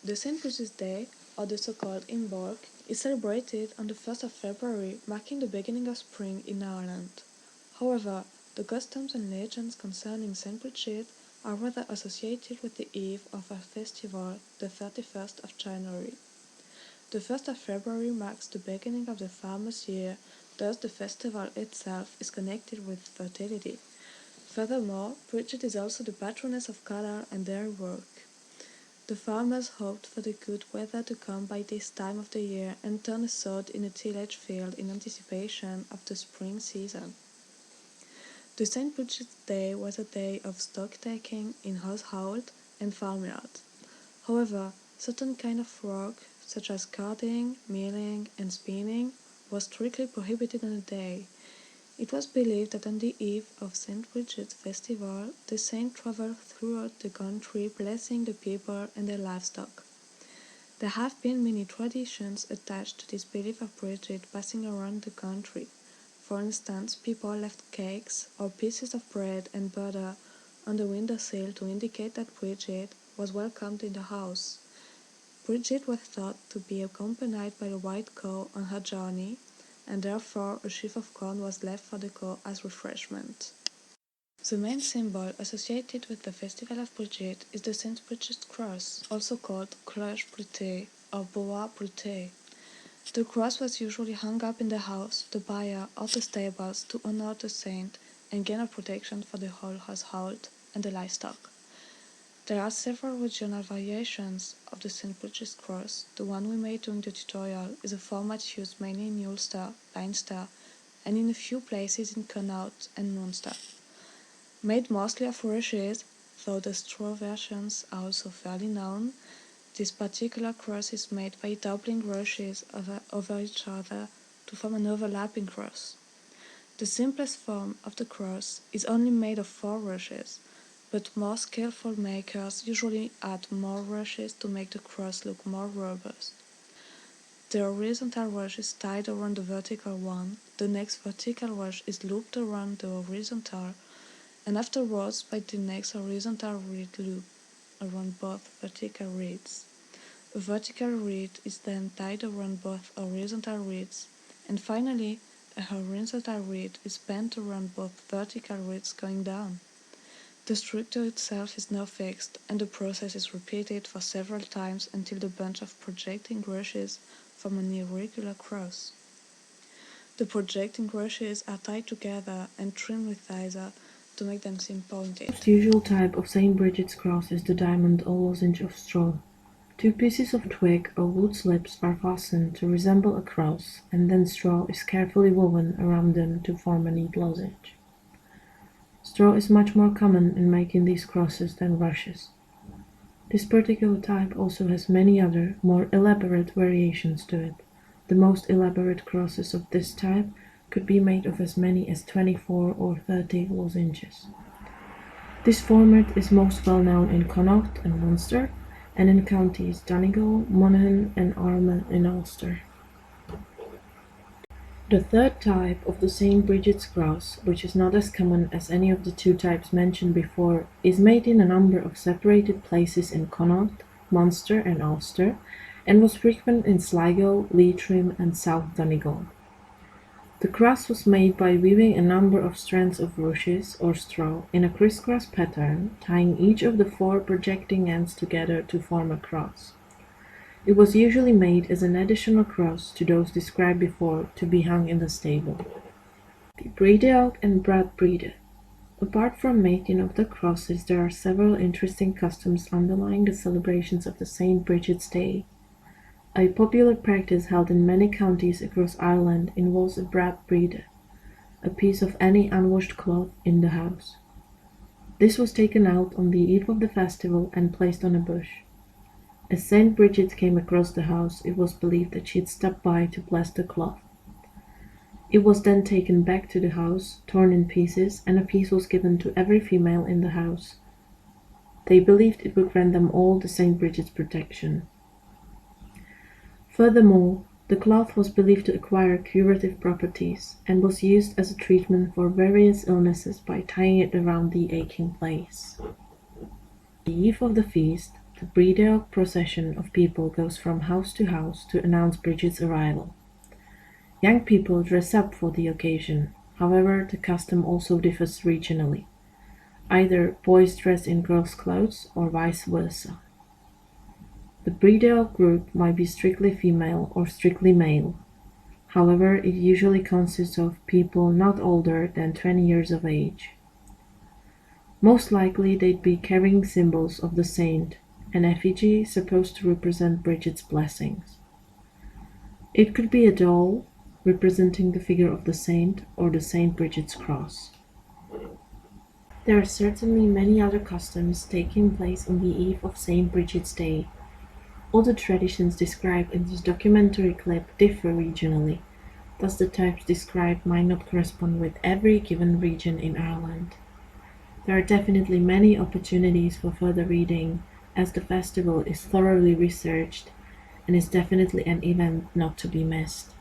The St. Bridget's Day, or the so-called Imbolc, is celebrated on the 1st of February, marking the beginning of spring in Ireland. However, the customs and legends concerning St. Bridget are rather associated with the eve of a festival, the 31st of January. The 1st of February marks the beginning of the farmer's year, thus the festival itself is connected with fertility. Furthermore, Bridget is also the patroness of cattle and dairy work. The farmers hoped for the good weather to come by this time of the year and turned a sod in a tillage field in anticipation of the spring season. The St. Bridget's Day was a day of stock-taking in household and farmyard. However, certain kind of work, such as carding, milling, and spinning, was strictly prohibited on the day. It was believed that on the eve of St. Bridget's festival, the saint traveled throughout the country blessing the people and their livestock. There have been many traditions attached to this belief of Bridget passing around the country. For instance, people left cakes or pieces of bread and butter on the windowsill to indicate that Bridget was welcomed in the house. Bridget was thought to be accompanied by a white cow on her journey, and therefore a sheaf of corn was left for the cow as refreshment. The main symbol associated with the festival of Bridget is the St. Bridget's cross, also called cloche bretée or bois bretée. The cross was usually hung up in the house, the byre, or the stables to honor the saint and gain a protection for the whole household and the livestock. There are several regional variations of the St. Bridget's cross. The one we made during the tutorial is a format used mainly in Ulster, Leinster, and in a few places in Connaught and Munster. Made mostly of rushes, though the straw versions are also fairly known, this particular cross is made by doubling rushes over each other to form an overlapping cross. The simplest form of the cross is only made of 4 rushes, but more skillful makers usually add more rushes to make the cross look more robust. The horizontal rush is tied around the vertical one, the next vertical rush is looped around the horizontal, and afterwards by the next horizontal reed loop around both vertical reeds. A vertical reed is then tied around both horizontal reeds, and finally a horizontal reed is bent around both vertical reeds going down. The structure itself is now fixed, and the process is repeated for several times until the bunch of projecting rushes form an irregular cross. The projecting rushes are tied together and trimmed with icier to make them seem pointed. The most usual type of St. Bridget's cross is the diamond or lozenge of straw. 2 pieces of twig or wood slips are fastened to resemble a cross, and then straw is carefully woven around them to form a neat lozenge. Straw is much more common in making these crosses than rushes. This particular type also has many other, more elaborate variations to it. The most elaborate crosses of this type could be made of as many as 24 or 30 lozenges. This format is most well known in Connaught and Munster, and in counties Donegal, Monaghan, and Armagh in Ulster. The third type of the St. Bridget's cross, which is not as common as any of the 2 types mentioned before, is made in a number of separated places in Connaught, Munster, and Ulster, and was frequent in Sligo, Leitrim, and South Donegal. The cross was made by weaving a number of strands of rushes or straw in a crisscross pattern, tying each of the 4 projecting ends together to form a cross. It was usually made as an additional cross to those described before to be hung in the stable. The Breideog and Brad Breede. Apart from making of the crosses, there are several interesting customs underlying the celebrations of the St. Bridget's Day. A popular practice held in many counties across Ireland involves a Brad Breede, a piece of any unwashed cloth in the house. This was taken out on the eve of the festival and placed on a bush. As St. Bridget came across the house, it was believed that she had stopped by to bless the cloth. It was then taken back to the house, torn in pieces, and a piece was given to every female in the house. They believed it would grant them all the St. Bridget's protection. Furthermore, the cloth was believed to acquire curative properties, and was used as a treatment for various illnesses by tying it around the aching place. On the eve of the feast, the Brighteoch procession of people goes from house to house to announce Bridget's arrival. Young people dress up for the occasion, however the custom also differs regionally. Either boys dress in girls' clothes or vice versa. The Brighteoch group might be strictly female or strictly male. However, it usually consists of people not older than 20 years of age. Most likely they'd be carrying symbols of the saint, an effigy supposed to represent Bridget's blessings. It could be a doll representing the figure of the saint or the Saint Bridget's cross. There are certainly many other customs taking place on the eve of Saint Bridget's Day. All the traditions described in this documentary clip differ regionally, thus the types described might not correspond with every given region in Ireland. There are definitely many opportunities for further reading, as the festival is thoroughly researched and is definitely an event not to be missed.